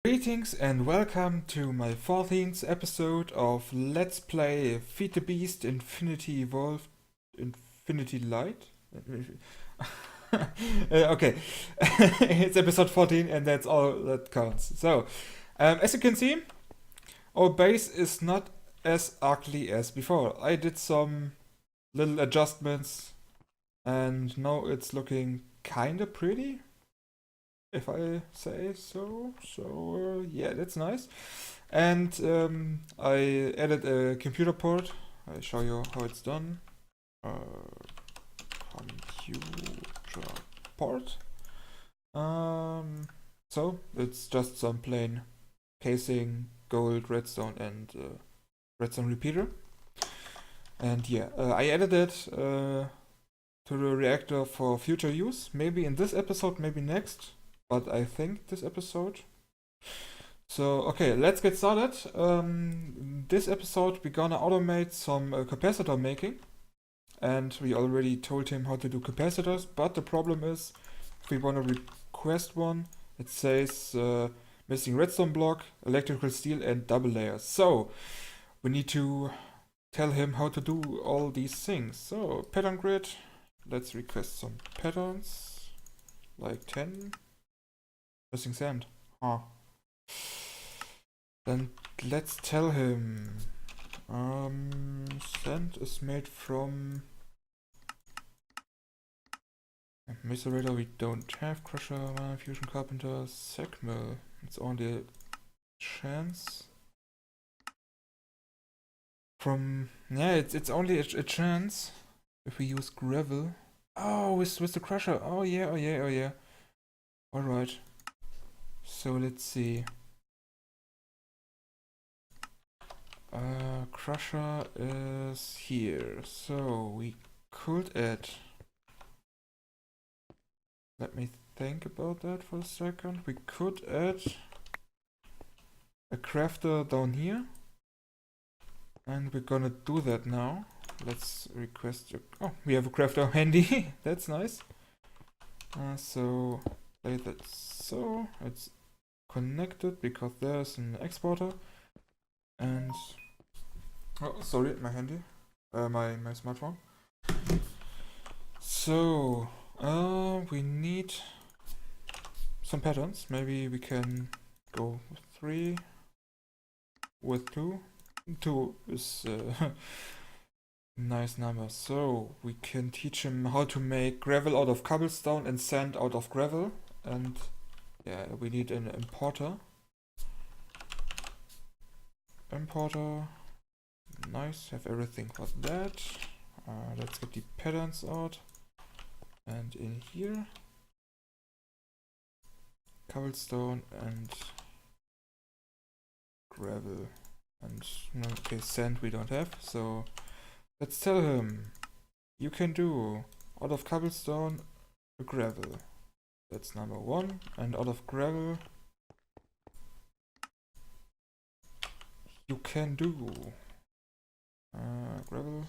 Greetings and welcome to my 14th episode of Let's Play Feed the Beast Infinity Evolved Infinity Light. Okay, it's episode 14 and that's all that counts. So, as you can see, our base is not as ugly as before. I did some little adjustments and now it's looking kinda pretty, if I say so. So yeah, that's nice. And I added a computer port. I'll show you how it's done. Computer port. So it's just some plain casing, gold, redstone, and redstone repeater. And yeah, I added it to the reactor for future use. Maybe in this episode, maybe next. But I think this episode. So, okay, let's get started. This episode we're gonna automate some capacitor making. And we already told him how to do capacitors, but the problem is, if we wanna request one, it says missing redstone block, electrical steel, and double layers. So, we need to tell him how to do all these things. So, pattern grid, let's request some patterns, like 10. Missing sand. Huh. Then let's tell him. Sand is made from Macerator we don't have. Crusher, fusion carpenter, sack mill. It's only a chance. From it's only a chance if we use gravel. Oh, with the crusher. Oh yeah. Alright. So let's see. Crusher is here. So we could add. Let me think about that for a second. We could add a crafter down here. And we're gonna do that now. Let's request. Oh, we have a crafter handy. That's nice. So play that so. It's connected because there's an exporter and oh sorry, my handy my smartphone. So we need some patterns. Maybe we can go with 3 with 2. 2 is nice number. So we can teach him how to make gravel out of cobblestone and sand out of gravel. And yeah, we need an importer. Nice, have everything for that. Let's get the patterns out. And in here, cobblestone and gravel. And okay, sand we don't have. So let's tell him, you can do out of cobblestone gravel. That's number 1. And out of gravel you can do gravel.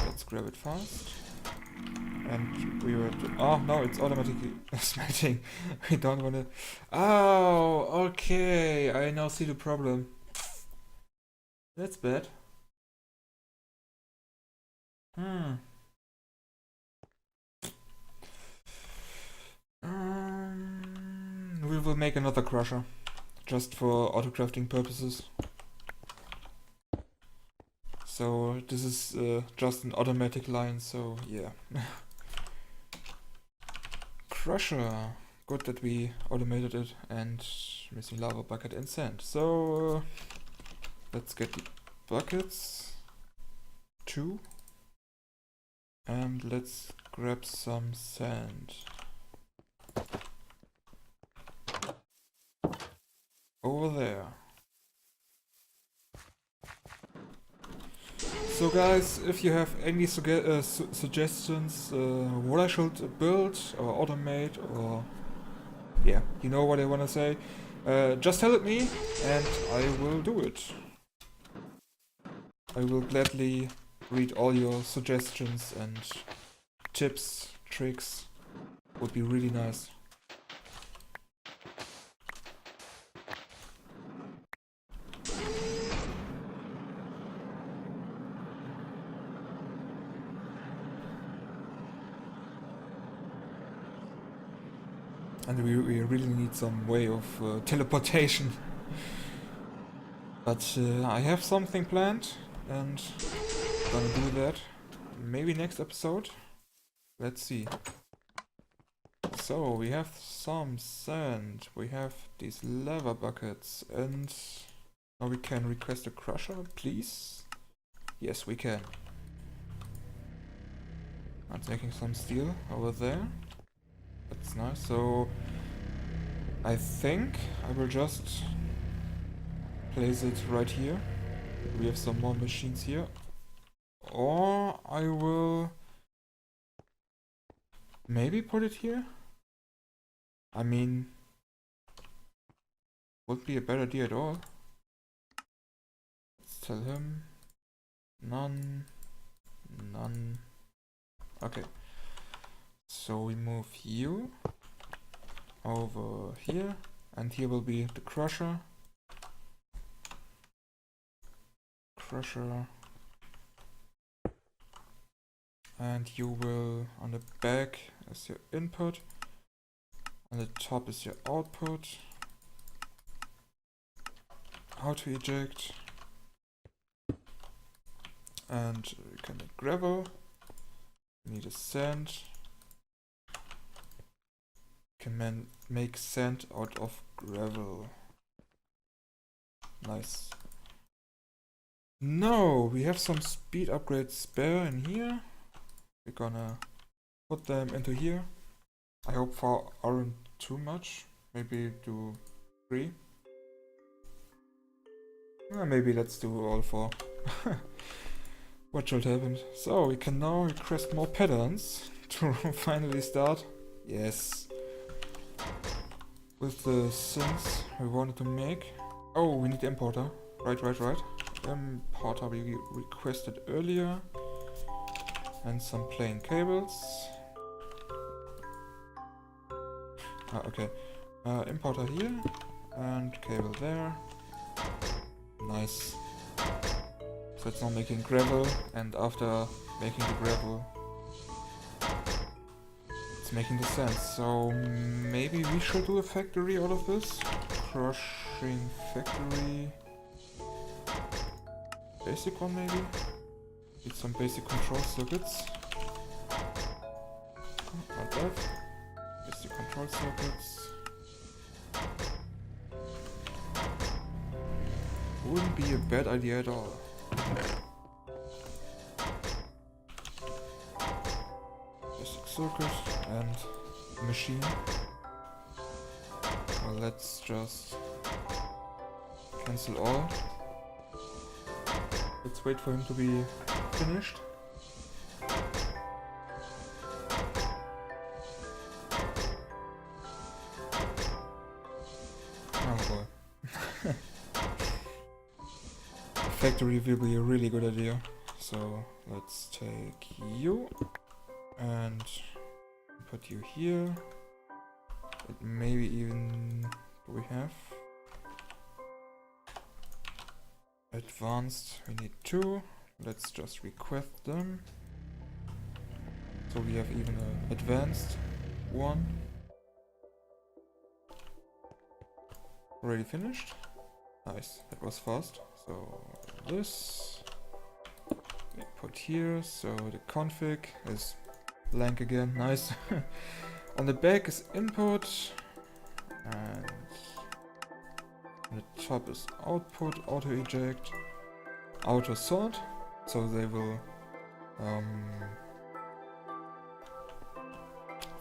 Let's grab it fast. And we were oh no, it's automatically smelting. We don't wanna. Oh, okay. I now see the problem. That's bad. We will make another crusher, just for auto-crafting purposes. So this is just an automatic line, so yeah. Crusher. Good that we automated it, and missing lava bucket and sand. So let's get the buckets. 2. And let's grab some sand. Over there. So guys, if you have any suggestions what I should build or automate, or yeah, you know what I wanna say, just tell it me and I will do it. I will gladly read all your suggestions and tips, tricks. Would be really nice. And we really need some way of teleportation. But I have something planned, and gonna do that maybe next episode. Let's see. So we have some sand, we have these lava buckets, and now we can request a crusher, please. Yes, we can. I'm taking some steel over there. That's nice. So I think I will just place it right here. We have some more machines here. Or I will maybe put it here. I mean, would be a bad idea at all. Let's tell him none, none. Okay. So we move you over here, and here will be the crusher. And you will, on the back is your input, on the top is your output. How to eject, and we can make gravel. We need a sand. Can make sand out of gravel. Nice. No, we have some speed upgrades spare in here. We're gonna put them into here. I hope 4 aren't too much. Maybe do 3. Maybe let's do all 4. What should happen? So we can now request more patterns to finally start. Yes. With the things we wanted to make. Oh, we need importer. Right. Importer we requested earlier. And some plain cables. Okay. Importer here. And cable there. Nice. So it's now making gravel, and after making the gravel, it's making the sand. So maybe we should do a factory out of this. Crushing factory. Basic one maybe? Need some basic control circuits. Not that. Basic control circuits. Wouldn't be a bad idea at all. Basic circuit and machine. Well, let's just cancel all. Let's wait for him to be finished. Oh boy. Factory will be a really good idea. So let's take you and put you here. Maybe even do we have advanced? We need 2. Let's just request them. So we have even an advanced one. Already finished. Nice, that was fast. So this we put here, so the config is blank again, nice. On the back is input, and on the top is output, auto eject, auto sort, so they will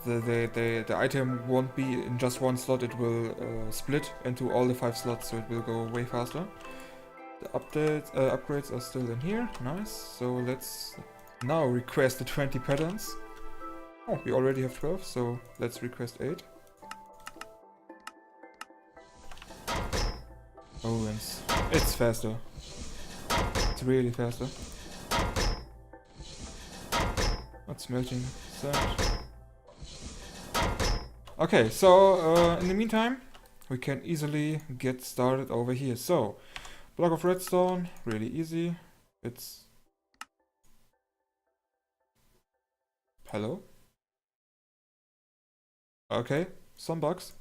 the item won't be in just one slot, it will split into all the 5 slots, so it will go way faster. The upgrades are still in here, nice. So let's now request the 20 patterns. Oh, we already have 12, so let's request 8. Oh, and it's faster. It's really faster. What's melting sand? Okay, so in the meantime, we can easily get started over here. So, block of redstone, really easy. It's... Hello? Okay, some bugs.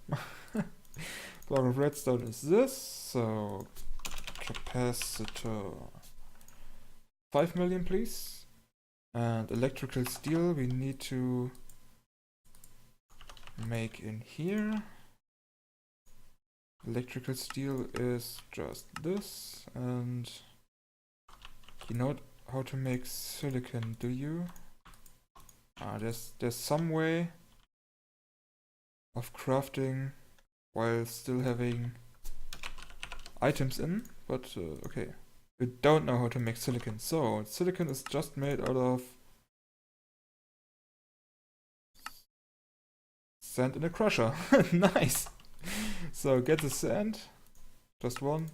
Block of redstone is this, so capacitor 5 million please. And electrical steel we need to make in here. Electrical steel is just this, and you know how to make silicon, do you? There's some way of crafting while still having items in, but okay. We don't know how to make silicon. So silicon is just made out of sand in a crusher. Nice. So get the sand, just one,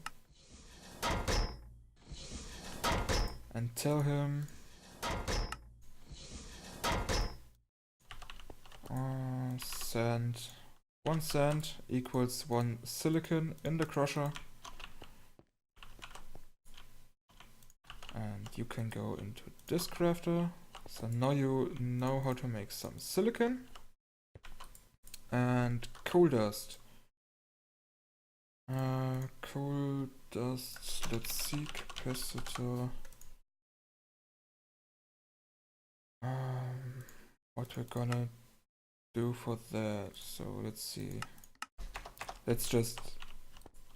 and tell him sand. 1 sand equals 1 silicon in the crusher. And you can go into this crafter. So now you know how to make some silicon. And coal dust. Coal dust, let's see, capacitor. What we're gonna do for that. So let's see. Let's just,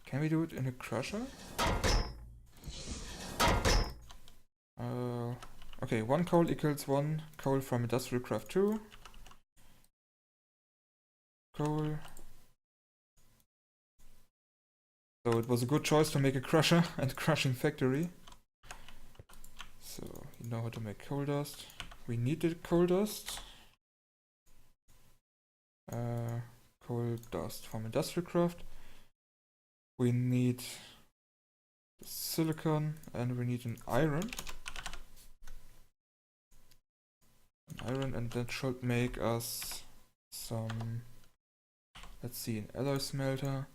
can we do it in a crusher? Okay, 1 coal equals 1 coal from industrial craft 2. Coal. So it was a good choice to make a crusher and crushing factory. So you know how to make coal dust. We needed coal dust. Coal dust from industrial craft. We need silicon and we need an iron. And that should make us some, let's see, an alloy smelter.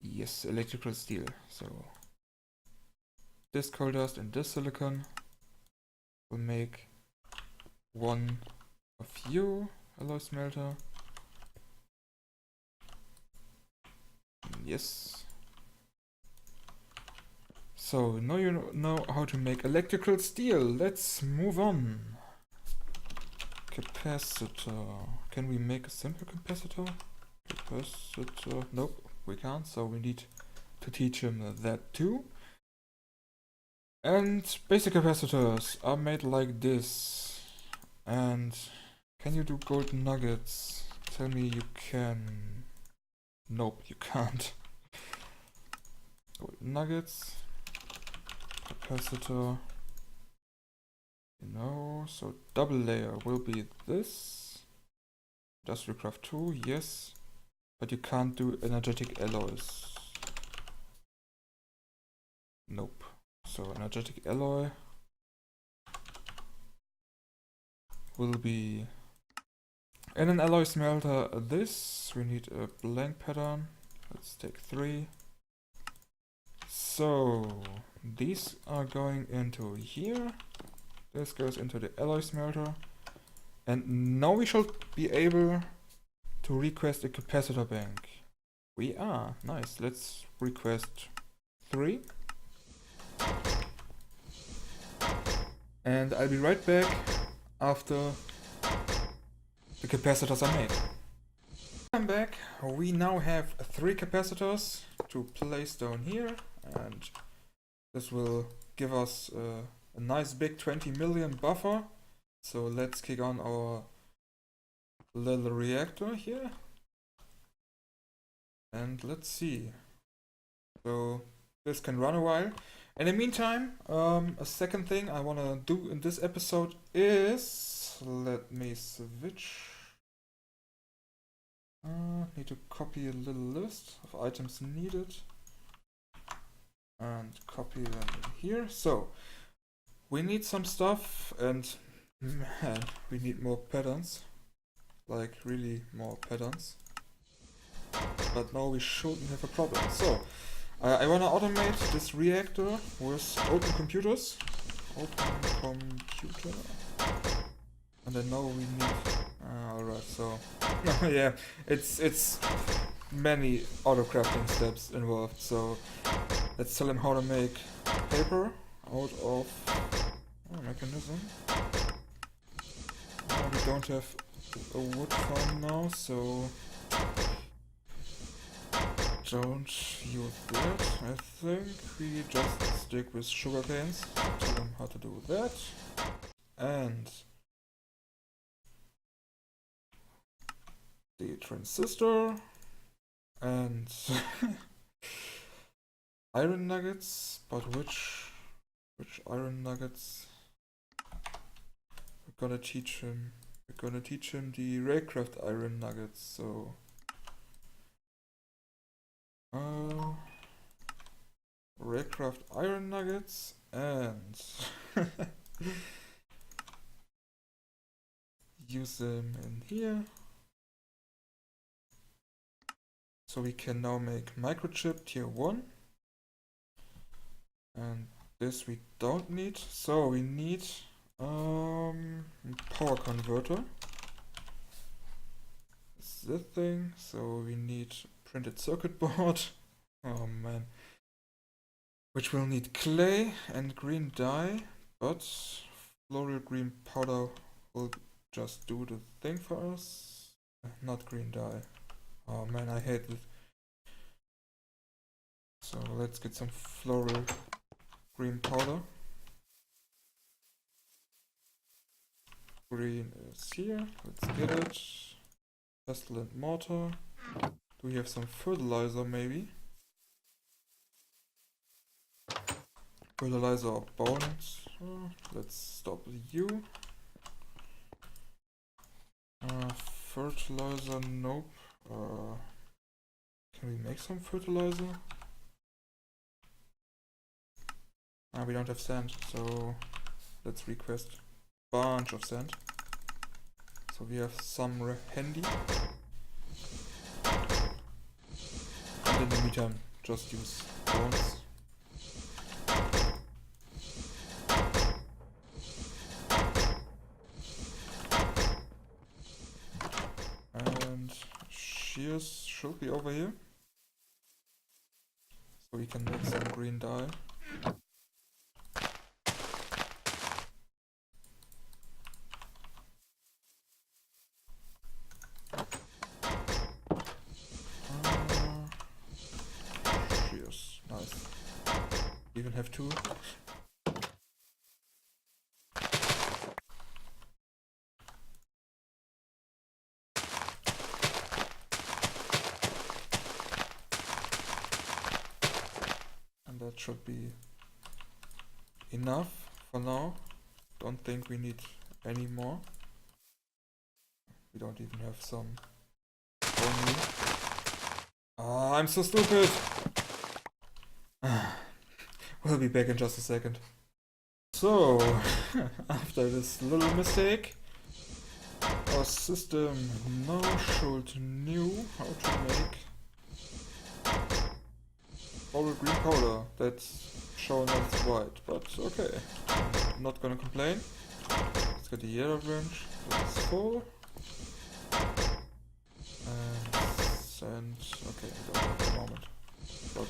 Yes, electrical steel. So this coal dust and this silicon will make 1 of you alloy smelter. Yes. So now you know how to make electrical steel. Let's move on. Capacitor. Can we make a simple capacitor? Capacitor. Nope, we can't. So we need to teach him that too. And basic capacitors are made like this. And can you do gold nuggets? Tell me you can. Nope, you can't. Gold nuggets. Capacitor. No, so double layer will be this. Industrial craft 2, yes. But you can't do energetic alloys. Nope. So energetic alloy will be in an alloy smelter this. We need a blank pattern. Let's take 3. So these are going into here. This goes into the alloy smelter. And now we should be able to request a capacitor bank. We are. Nice. Let's request 3. And I'll be right back after the capacitors are made. I'm back. We now have 3 capacitors to place down here, and this will give us a nice big 20 million buffer. So let's kick on our little reactor here. And let's see. So this can run a while. In the meantime, a second thing I want to do in this episode is, let me switch. Need to copy a little list of items needed and copy them in here. So we need some stuff, and man, we need more patterns, like really more patterns. But now we shouldn't have a problem. So I want to automate this reactor with open computers. Open computer. And I know we need. Alright, so yeah, it's many auto crafting steps involved. So let's tell him how to make paper out of mechanism. We don't have a wood farm now, so don't use that. I think we just stick with sugar canes. Tell him how to do that. And the transistor and iron nuggets, but which iron nuggets? We're gonna teach him the Raycraft iron nuggets, so Raycraft iron nuggets and use them in here. So we can now make microchip tier 1. And this we don't need. So we need power converter. It's this thing. So we need printed circuit board. Oh man. Which will need clay and green dye, but floral green powder will just do the thing for us. Not green dye. Oh man, I hate it. So let's get some floral green powder. Green is here. Let's get it. Pestle and mortar. Do we have some fertilizer maybe? Fertilizer or bones. Let's stop you. Fertilizer, nope. Can we make some fertilizer? We don't have sand, so let's request a bunch of sand. So we have some handy. And in the meantime, just use bones. And shears should be over here. So we can make some green dye. Shears, nice. Even have 2. That should be enough for now. Don't think we need any more. We don't even have some only. Ah, I'm so stupid! We'll be back in just a second. So, after this little mistake, our system now should know how to make floral green powder. That's shown as white, but okay. I'm not gonna complain. Let's get the yellow branch. That's full. And sand. Okay, I don't have the moment. But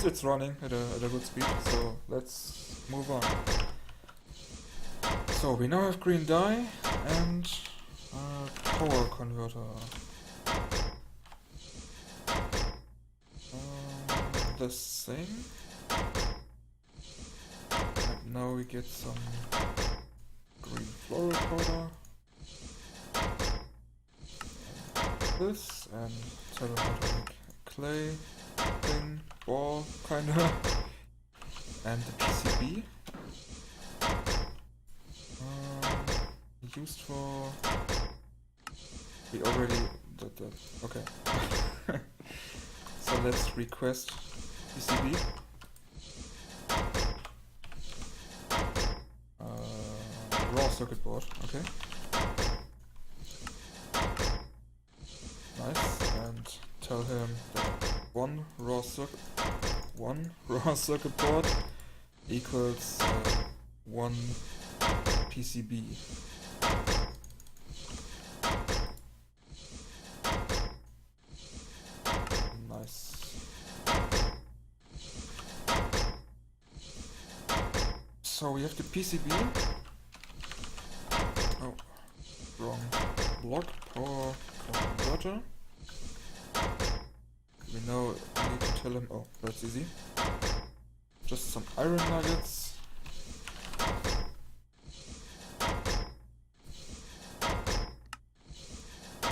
it's running at a good speed, so let's move on. So we now have green dye and power converter. This thing. And now we get some green floral powder. And this, and tell them how to make a clay thing, ball kinda. And the PCB. Used for. We already did that. Okay. So let's request PCB. Raw circuit board, okay. Nice, and tell him that one raw circuit board equals 1 PCB. So we have the PCB. Oh, wrong block. Power converter. We now need to tell him. Oh, that's easy. Just some iron nuggets.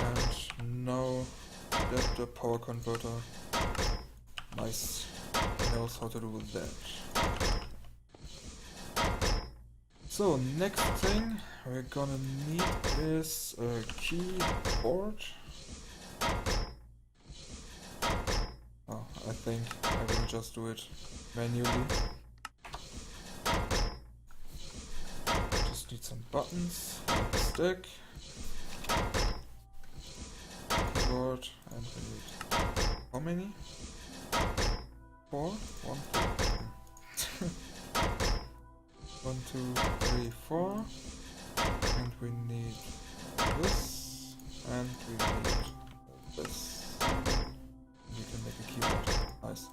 And now that the power converter nice knows how to do that. So next thing we're gonna need is a keyboard. Oh, I think I will just do it manually. Just need some buttons, stick, keyboard, and we need how many? 4? 1, 2, 1, 2, 3, 4. And we need this, and we need this. You can make a keyboard. Nice.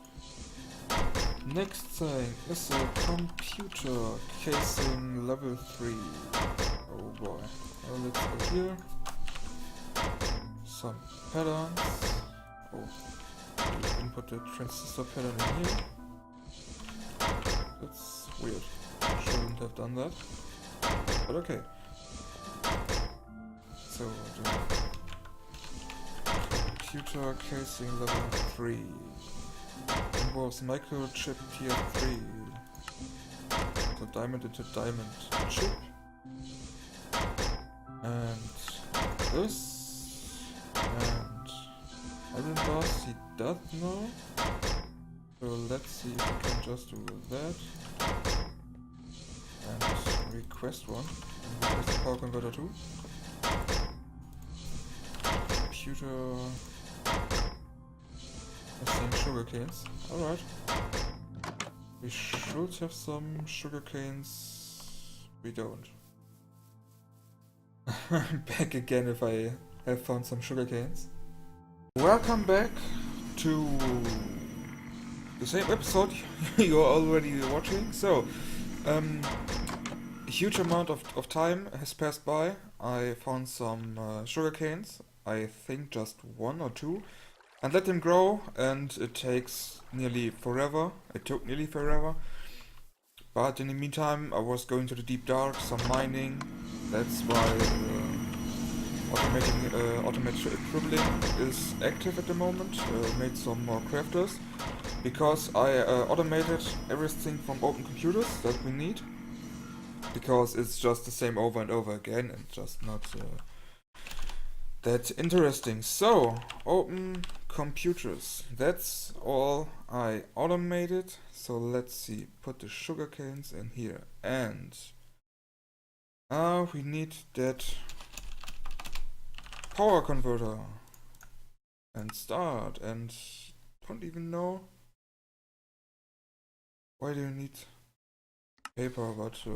Next thing is a computer casing level 3. Oh boy. Well, let's go here. Some patterns. Oh. Input the transistor pattern in here. That's weird. Shouldn't have done that. But okay. So the computer casing level 3 involves microchip tier 3. So diamond into diamond chip. And this. And iron bars he does know. So let's see if we can just do that. And request one. And request the power converter too. Computer. I think sugar canes. Alright. We should have some sugar canes. We don't. Back again if I have found some sugar canes. Welcome back to the same episode you're already watching. So, a huge amount of time has passed by. I found some sugar canes. I think just 1 or 2. And let them grow, and it takes nearly forever. It took nearly forever. But in the meantime, I was going to the deep dark, some mining. That's why automated dribbling is active at the moment. Made some more crafters. Because I automated everything from open computers that we need. Because it's just the same over and over again, and just not that interesting. So, open computers. That's all I automated. So let's see. Put the sugar canes in here. And we need that power converter. And start. And don't even know. Why do you need paper? But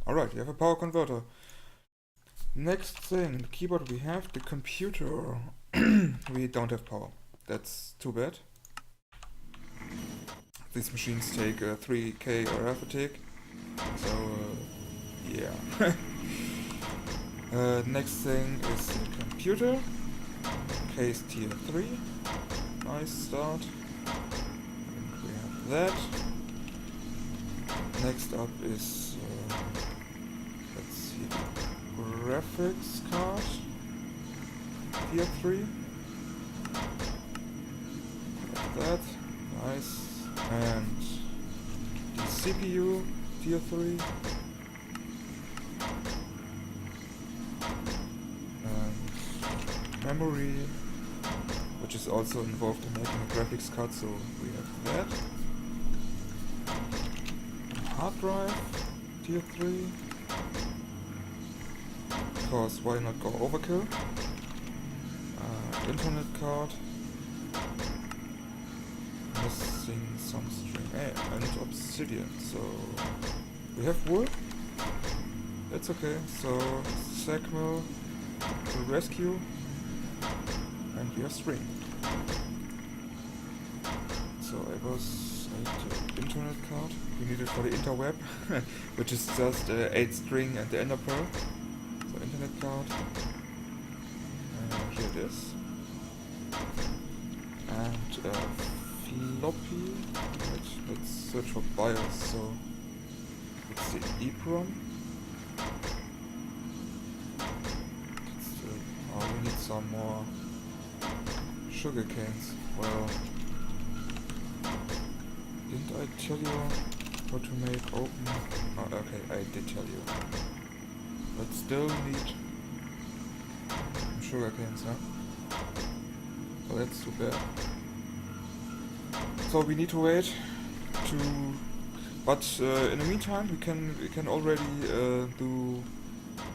alright, you have a power converter. Next thing, the keyboard we have, the computer. We don't have power. That's too bad. These machines take 3K arithmetic. So, yeah. Next thing is the computer. Case tier 3. Nice start. And we have that. Next up is, let's see, graphics card. Tier 3. Like that. Nice. And the CPU, tier 3. And memory, which is also involved in making a graphics card, so we have that. Hard drive, tier 3. Because why not go overkill? Internet card. Missing some string. And obsidian. So we have wood. That's okay. So Sagmill to rescue. And we have string. So so I was at the internet card. We need it for the interweb, which is just 8 string and the ender pearl. So internet card. Here it is. And floppy. Let's search for BIOS. So it's the EEPROM. Oh, we need some more sugar canes. Well, didn't I tell you what to make open? Oh, okay, I did tell you. But still need some sugar canes, huh? Well, that's too bad. So we need to wait to. But in the meantime, we can already do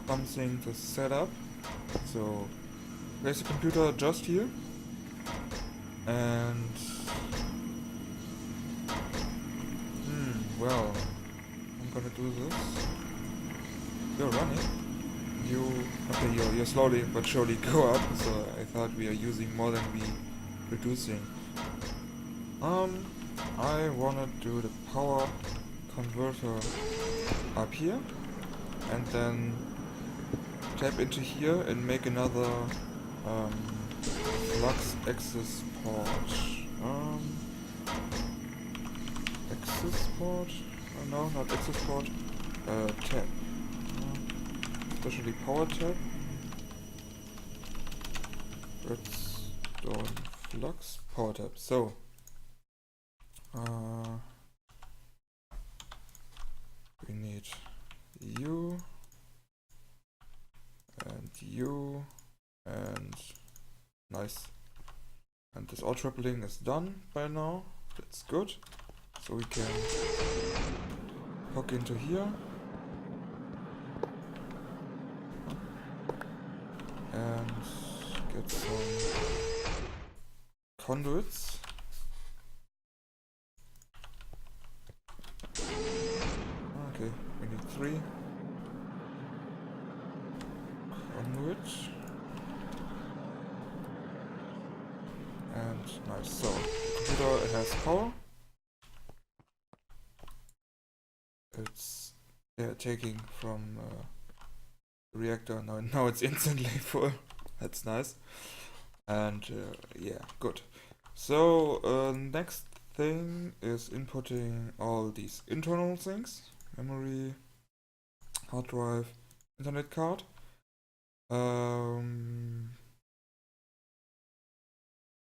something to set up. So place the computer just here, and well, I'm gonna do this. You're running. You're slowly but surely go up. So I thought we are using more than we reducing. I wanna do the power converter up here, and then tap into here and make another flux access port. Access port? No, not access port. Tab. Especially power tab. Redstone flux power tab. So we need you and nice. And this all tripling is done by now. That's good. So we can hook into here and get some conduits. Okay, we need 3 conduits. And nice. So the computer has power. It's taking from the reactor. Now it's instantly full. That's nice. And yeah, good. So next thing is inputting all these internal things: memory, hard drive, internet card.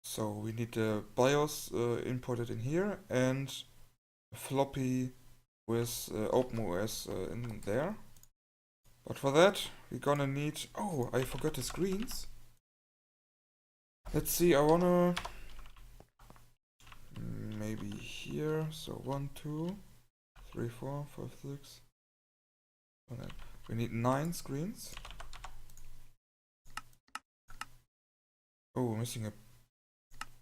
So we need the BIOS imported in here and a floppy with OpenOS in there. But for that we're gonna need. Oh, I forgot the screens. Let's see. I wanna maybe here. So 1, 2, 3, 4, 5, 6. We need 9 screens. Oh, we're missing a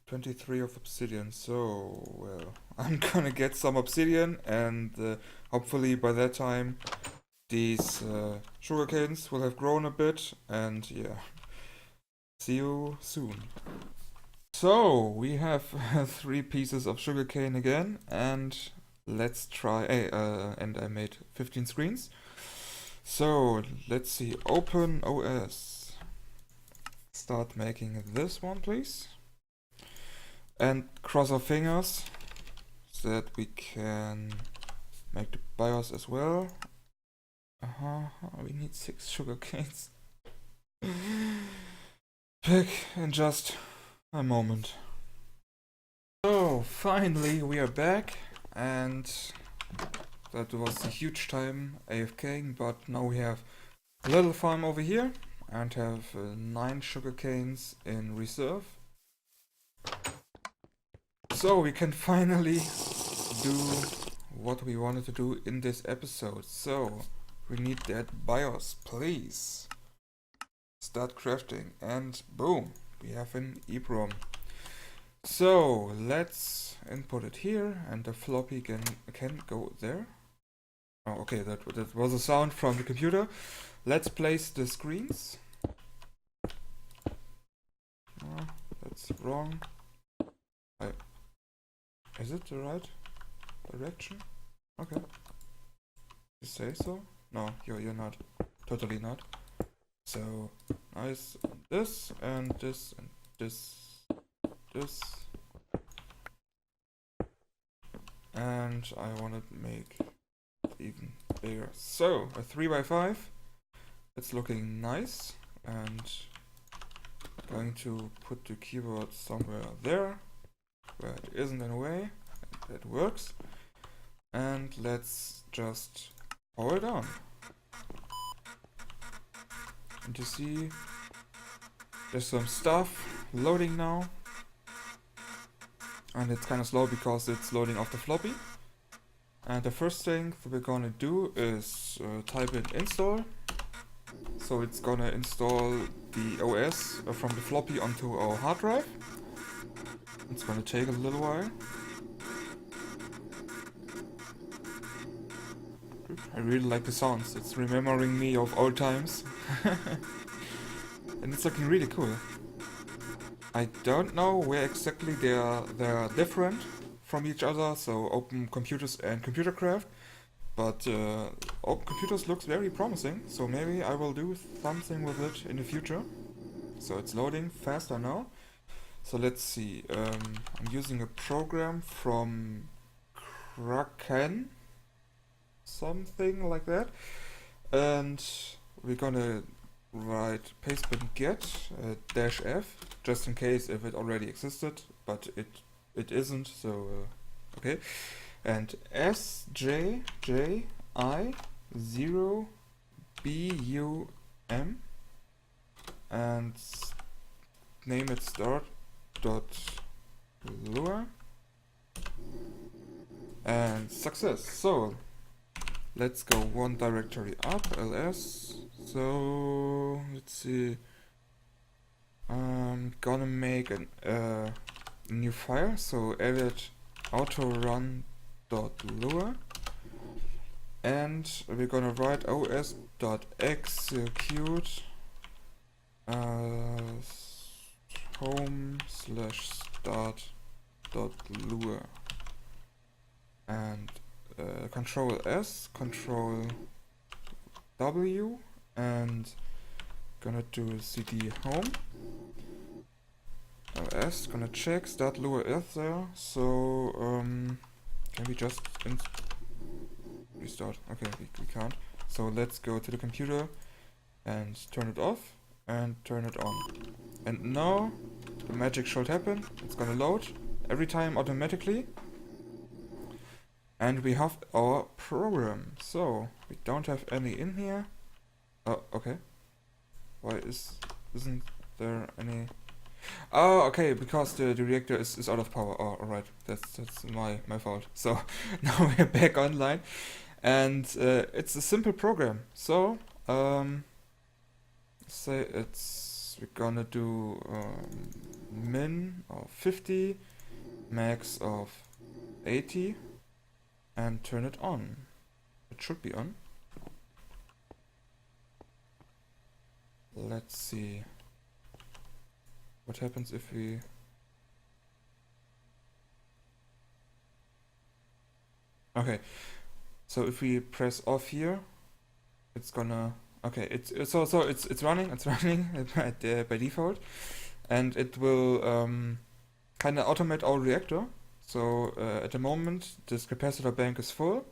23 of obsidian, so well, I'm gonna get some obsidian, and hopefully by that time these sugar canes will have grown a bit, and yeah, see you soon. So we have 3 pieces of sugar cane again, and let's try. And I made 15 screens. So let's see. Open OS. Start making this one, please. And cross our fingers so that we can make the BIOS as well. We need 6 sugar canes. Pick in just a moment. So finally we are back, and that was a huge time AFKing, but now we have a little farm over here and have 9 sugar canes in reserve. So we can finally do what we wanted to do in this episode. So we need that BIOS, please. Start crafting, and boom, we have an EEPROM. So let's input it here, and the floppy can go there. Oh, okay, that was a sound from the computer. Let's place the screens. Oh, that's wrong. Is it the right direction? Okay. You say so? No, you're not. Totally not. So nice on this and this and this, this. And I want to make it even bigger. So a 3x5. It's looking nice, and going to put the keyboard somewhere there where it isn't in a way. That works. And let's just power it on. And you see there's some stuff loading now. And it's kind of slow because it's loading off the floppy. And the first thing that we're gonna do is type in install. So it's gonna install the OS from the floppy onto our hard drive. It's gonna take a little while. I really like the sounds. It's remembering me of old times. And it's looking really cool. I don't know where exactly they're different from each other, so Open Computers and Computercraft, but Open Computers looks very promising, so maybe I will do something with it in the future. So it's loading faster now. So let's see, I'm using a program from Kraken, something like that, and we're gonna write pastebin get -f, just in case if it already existed, but it isn't, so okay. And sjI0bum, and name it start.lua, and success. So let's go one directory up, ls. So let's see, I'm gonna make a new file, so edit autorun.lua, and we're gonna write os.execute home/start.lua, and Control S, Control W, and gonna do cd home. ls, gonna check start.lua is there, so can we just restart? Okay, we can't. So let's go to the computer and turn it off and turn it on. And now the magic should happen. It's gonna load every time automatically. And we have our program. So we don't have any in here. Oh, okay. Why isn't there any? Oh, okay, because the reactor is out of power. Oh, alright, that's my fault. So now we're back online, and it's a simple program. So say we're gonna do min of 50, max of 80, and turn it on. It should be on. Let's see what happens if we okay, so if we press off here, it's gonna it's running by default, and it will kind of automate our reactor. So at the moment this capacitor bank is full,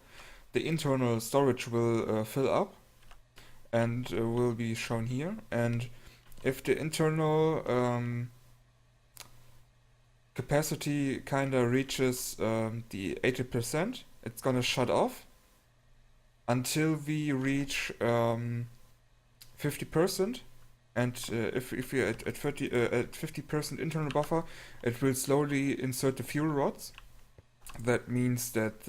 the internal storage will fill up and will be shown here, and if the internal capacity kinda reaches the 80%, it's gonna shut off until we reach 50%, and if we're at 50% internal buffer, it will slowly insert the fuel rods. That means that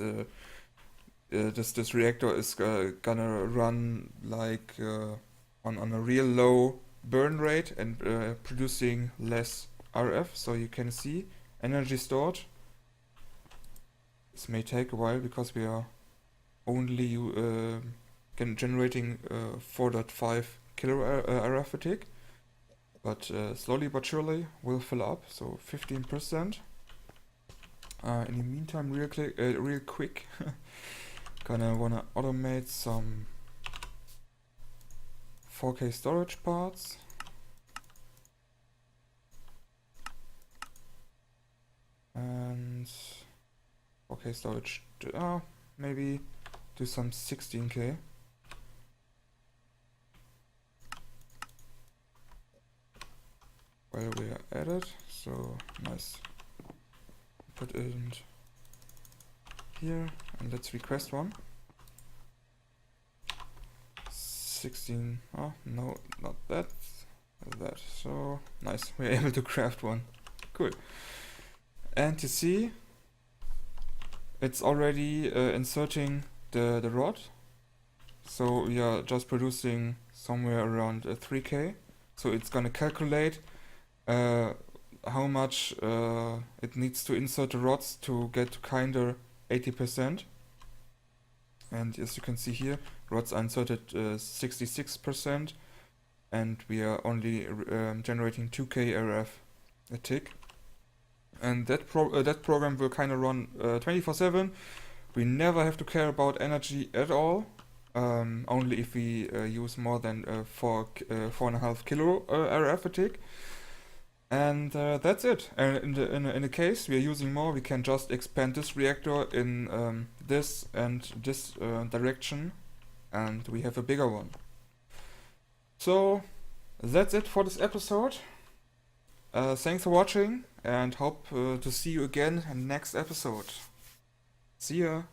this reactor is gonna run like on a real low burn rate and producing less RF. So you can see energy stored. This may take a while because we are only generating 4.5 kilo RF fatigue, but slowly but surely will fill up. So 15%, In the meantime, real quick, gonna wanna automate some 4K storage parts. And 4K storage, maybe do some 16K. While we are at it, so nice. Put it in here and let's request one. 16, oh no, not that, that. So nice, we're able to craft one. Cool. And you see, it's already inserting the rod. So we are just producing somewhere around 3K. So it's gonna calculate how much it needs to insert the rods to get to kinder 80%. And as you can see here, rods are inserted 66%, and we are only generating 2K RF a tick. And that program will kind of run 24/7. We never have to care about energy at all. Only if we use more than 4.5 kilo RF a tick. And that's it. And in a case we are using more, we can just expand this reactor in this and this direction, and we have a bigger one. So that's it for this episode. Thanks for watching, and hope to see you again in the next episode. See ya!